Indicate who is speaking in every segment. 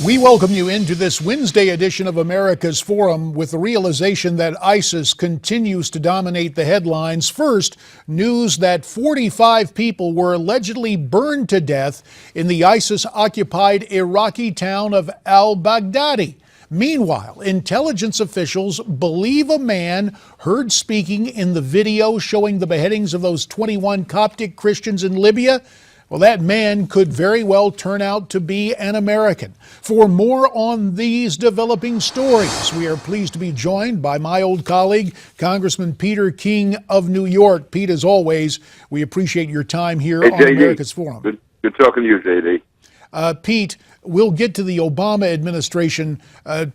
Speaker 1: We welcome you into this Wednesday edition of America's Forum with the realization that ISIS continues to dominate the headlines. First, news that 45 people were allegedly burned to death in the ISIS-occupied Iraqi town of al-Baghdadi. Meanwhile, intelligence officials believe a man heard speaking in the video showing the beheadings of those 21 Coptic Christians in Libya. Well, that man could very well turn out to be an American. For more on these developing stories, we are pleased to be joined by my old colleague, Congressman Peter King of New York. Pete, as always, we appreciate your time here on
Speaker 2: JD.
Speaker 1: America's Forum.
Speaker 2: Good talking to you, JD.
Speaker 1: Pete, we'll get to the Obama administration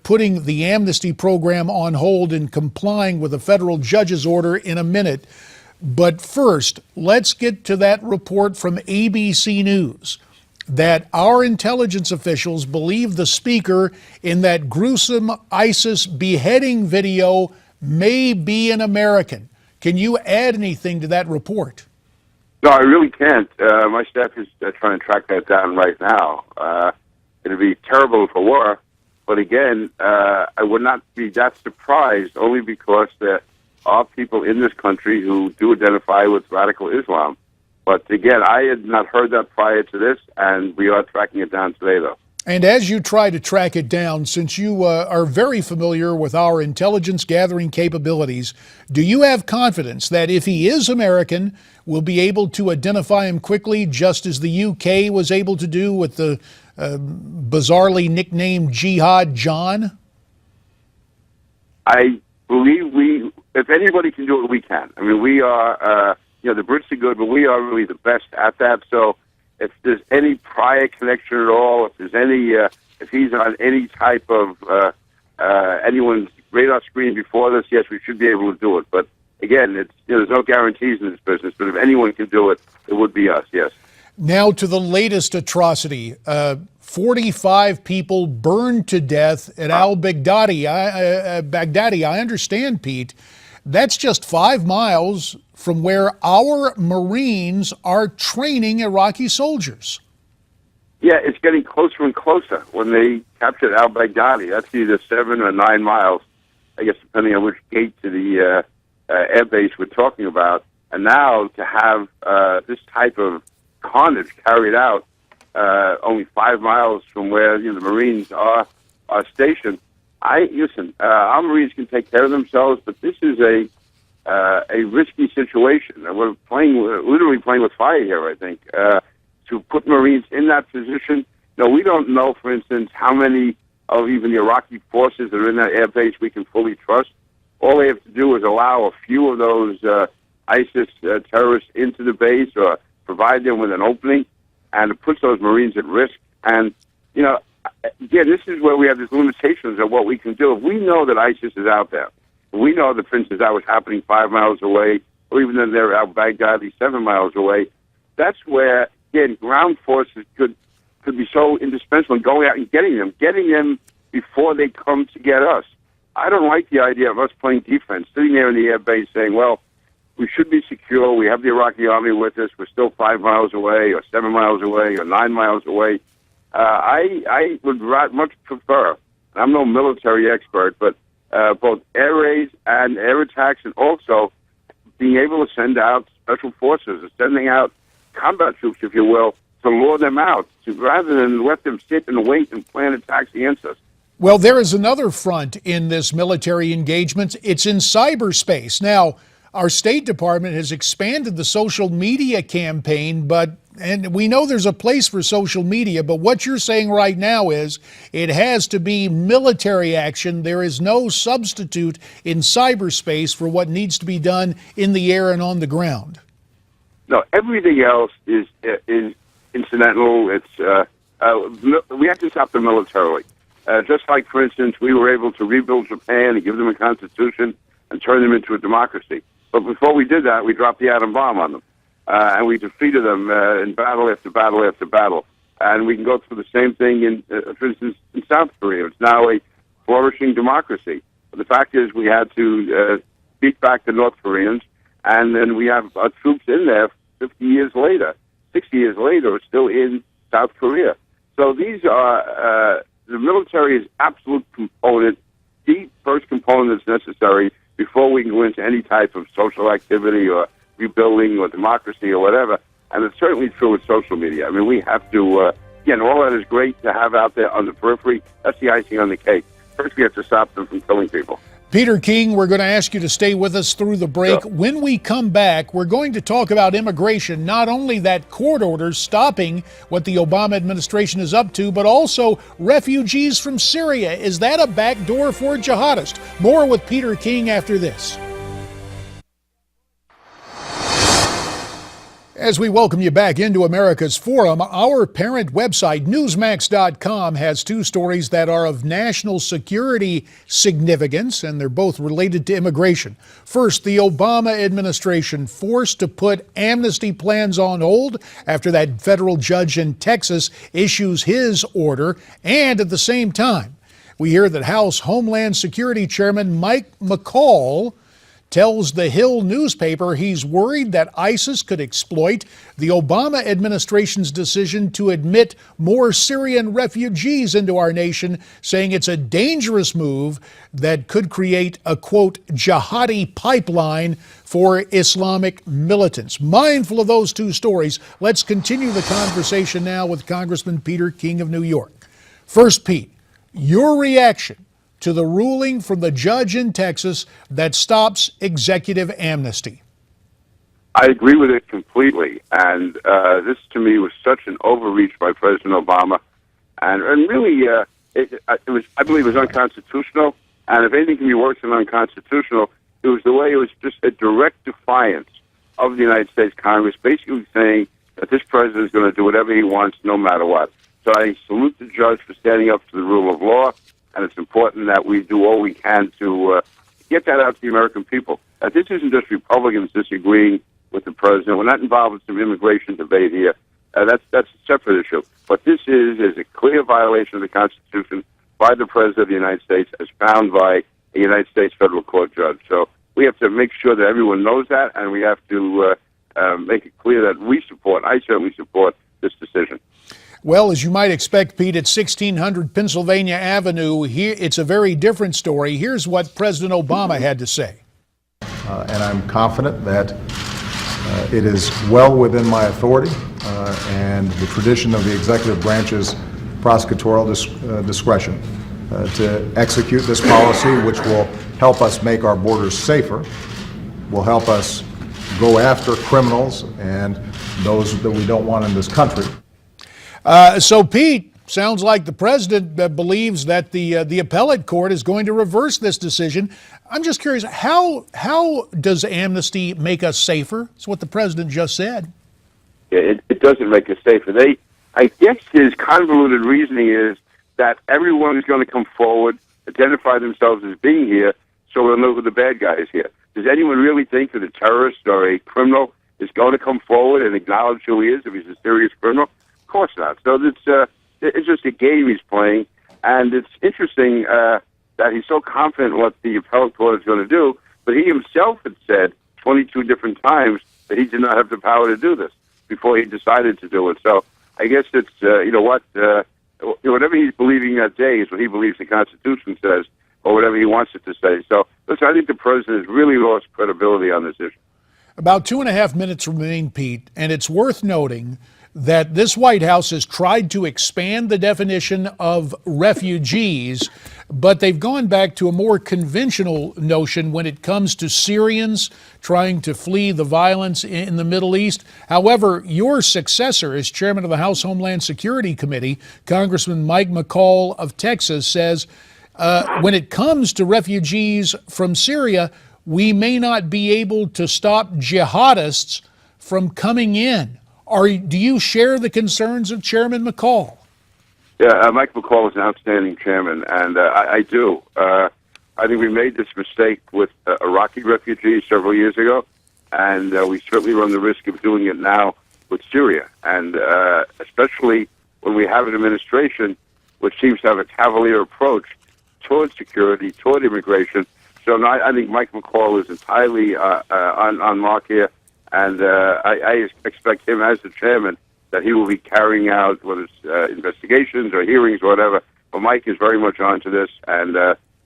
Speaker 1: putting the amnesty program on hold and complying with a federal judge's order in a minute. But first, let's get to that report from ABC News that our intelligence officials believe the speaker in that gruesome ISIS beheading video may be an American. Can you add anything to that report?
Speaker 2: No, I really can't. My staff is trying to track that down right now. It'd be terrible if it were. But again, I would not be that surprised, only because there are people in this country who do identify with radical Islam. But again, I had not heard that prior to this, and we are tracking it down today, though.
Speaker 1: And as you try to track it down, since you are very familiar with our intelligence gathering capabilities, do you have confidence that if he is American, we'll be able to identify him quickly, just as the UK was able to do with the bizarrely nicknamed Jihad John?
Speaker 2: I believe if anybody can do it, we can. I mean, we are, the Brits are good, but we are really the best at that. So if there's any prior connection at all, if there's any, if he's on any type of anyone's radar screen before this, yes, we should be able to do it. But again, there's no guarantees in this business. But if anyone can do it, it would be us. Yes.
Speaker 1: Now to the latest atrocity. 45 people burned to death at al-Baghdadi. I understand, Pete. That's just 5 miles from where our Marines are training Iraqi soldiers.
Speaker 2: Yeah, it's getting closer and closer. When they captured al-Baghdadi, that's either 7 or 9 miles, I guess, depending on which gate to the air base we're talking about. And now to have this type of carnage carried out only 5 miles from where the Marines are stationed. Our Marines can take care of themselves, but this is a risky situation. We're literally playing with fire here, I think. To put Marines in that position, we don't know, for instance, how many of even the Iraqi forces that are in that air base we can fully trust. All they have to do is allow a few of those ISIS terrorists into the base or provide them with an opening, and it puts those Marines at risk. And, again, this is where we have these limitations of what we can do. If we know that ISIS is out there, we know that, for instance, that was happening 5 miles away, or even then they're out Baghdadi 7 miles away, that's where, again, ground forces could be so indispensable in going out and getting them before they come to get us. I don't like the idea of us playing defense, sitting there in the air base saying, well, we should be secure. We have the Iraqi army with us. We're still 5 miles away or 7 miles away or 9 miles away. I would much prefer, and I'm no military expert, but both air raids and air attacks, and also being able to send out special forces, or sending out combat troops, if you will, to lure them out, rather than let them sit and wait and plan attacks against us.
Speaker 1: Well, there is another front in this military engagement. It's in cyberspace. Now, our State Department has expanded the social media campaign, and we know there's a place for social media, but what you're saying right now is it has to be military action. There is no substitute in cyberspace for what needs to be done in the air and on the ground.
Speaker 2: No, everything else is incidental. We have to stop them militarily. Just like, for instance, we were able to rebuild Japan and give them a constitution and turn them into a democracy. But before we did that, we dropped the atom bomb on them. And we defeated them in battle after battle after battle. And we can go through the same thing, for instance, in South Korea. It's now a flourishing democracy. But the fact is we had to beat back the North Koreans, and then we have our troops in there 50 years later. 60 years later, still in South Korea. So these are the military is absolute component, the first component that's necessary before we can go into any type of social activity or rebuilding or democracy or whatever. And it's certainly true with social media. I mean, we have to, again, all that is great to have out there on the periphery. That's the icing on the cake. First, we have to stop them from killing people.
Speaker 1: Peter King, we're going to ask you to stay with us through the break.
Speaker 2: Sure.
Speaker 1: When we come back, we're going to talk about immigration, not only that court order stopping what the Obama administration is up to, but also refugees from Syria. Is that a backdoor for jihadists? More with Peter King after this. As we welcome you back into America's Forum, our parent website, Newsmax.com, has two stories that are of national security significance, and they're both related to immigration. First, the Obama administration forced to put amnesty plans on hold after that federal judge in Texas issues his order, and at the same time, we hear that House Homeland Security Chairman Mike McCall tells the Hill newspaper he's worried that ISIS could exploit the Obama administration's decision to admit more Syrian refugees into our nation, saying it's a dangerous move that could create a, quote, jihadi pipeline for Islamic militants. Mindful of those two stories, let's continue the conversation now with Congressman Peter King of New York. First, Pete, your reaction to the ruling from the judge in Texas that stops executive amnesty.
Speaker 2: I agree with it completely. And this, to me, was such an overreach by President Obama. And really, I believe it was unconstitutional. And if anything can be worse than unconstitutional, it was the way it was just a direct defiance of the United States Congress, basically saying that this president is going to do whatever he wants, no matter what. So I salute the judge for standing up to the rule of law. And it's important that we do all we can to get that out to the American people. This isn't just Republicans disagreeing with the president. We're not involved in some immigration debate here. That's a separate issue. But this is a clear violation of the Constitution by the President of the United States as found by a United States federal court judge. So we have to make sure that everyone knows that, and we have to make it clear that I certainly support this decision.
Speaker 1: Well, as you might expect, Pete, at 1600 Pennsylvania Avenue, here it's a very different story. Here's what President Obama had to say.
Speaker 3: And I'm confident that it is well within my authority and the tradition of the executive branch's prosecutorial discretion to execute this policy, which will help us make our borders safer, will help us go after criminals and those that we don't want in this country.
Speaker 1: So, Pete, sounds like the president believes that the appellate court is going to reverse this decision. I'm just curious, how does amnesty make us safer? That's what the president just said.
Speaker 2: Yeah, it doesn't make us safer. I guess his convoluted reasoning is that everyone is going to come forward, identify themselves as being here, so we'll know who the bad guy is here. Does anyone really think that a terrorist or a criminal is going to come forward and acknowledge who he is if he's a serious criminal? Of course not. So it's just a game he's playing, and it's interesting that he's so confident what the appellate court is going to do, but he himself had said 22 different times that he did not have the power to do this before he decided to do it. So I guess it's, whatever he's believing that day is what he believes the Constitution says, or whatever he wants it to say. So listen, I think the president has really lost credibility on this issue.
Speaker 1: About 2.5 minutes remain, Pete, and it's worth noting that this White House has tried to expand the definition of refugees, but they've gone back to a more conventional notion when it comes to Syrians trying to flee the violence in the Middle East. However, your successor as chairman of the House Homeland Security Committee, Congressman Mike McCall of Texas, says when it comes to refugees from Syria, we may not be able to stop jihadists from coming in. Do you share the concerns of Chairman McCall?
Speaker 2: Yeah, Mike McCall is an outstanding chairman, and I do. I think we made this mistake with Iraqi refugees several years ago, and we certainly run the risk of doing it now with Syria, and especially when we have an administration which seems to have a cavalier approach toward security, toward immigration. So no, I think Mike McCall is entirely on mark here. And I expect him as the chairman that he will be carrying out whether it's investigations or hearings or whatever but Mike is very much onto this, and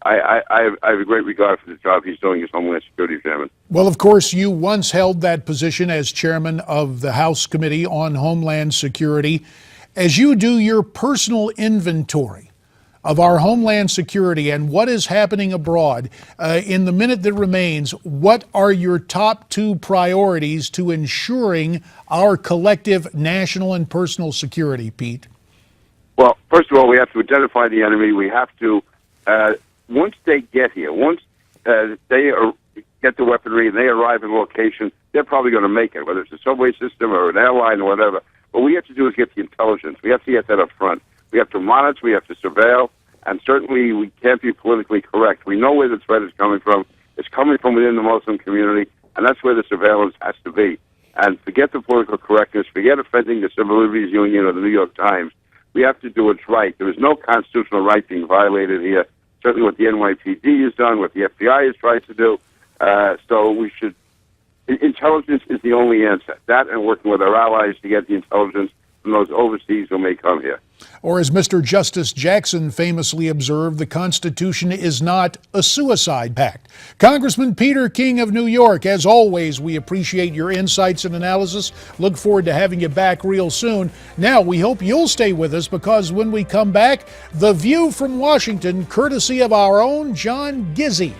Speaker 2: I have a great regard for the job he's doing as Homeland Security Chairman.
Speaker 1: Well, of course, you once held that position as chairman of the House Committee on Homeland Security. As you do your personal inventory of our homeland security and what is happening abroad, in the minute that remains, what are your top two priorities to ensuring our collective national and personal security, Pete?
Speaker 2: Well, first of all, we have to identify the enemy. We have to, once they get here, once they get the weaponry and they arrive in location, they're probably going to make it, whether it's a subway system or an airline or whatever. What we have to do is get the intelligence. We have to get that up front. We have to monitor, we have to surveil, and certainly we can't be politically correct. We know where the threat is coming from. It's coming from within the Muslim community, and that's where the surveillance has to be. And forget the political correctness, forget offending the Civil Liberties Union or the New York Times. We have to do what's right. There is no constitutional right being violated here. Certainly what the NYPD has done, what the FBI has tried to do. So we should, intelligence is the only answer. That and working with our allies to get the intelligence from those overseas who may come here.
Speaker 1: Or as Mr. Justice Jackson famously observed, the Constitution is not a suicide pact. Congressman Peter King of New York, as always, we appreciate your insights and analysis. Look forward to having you back real soon. Now, we hope you'll stay with us because when we come back, The View from Washington, courtesy of our own John Gizzi.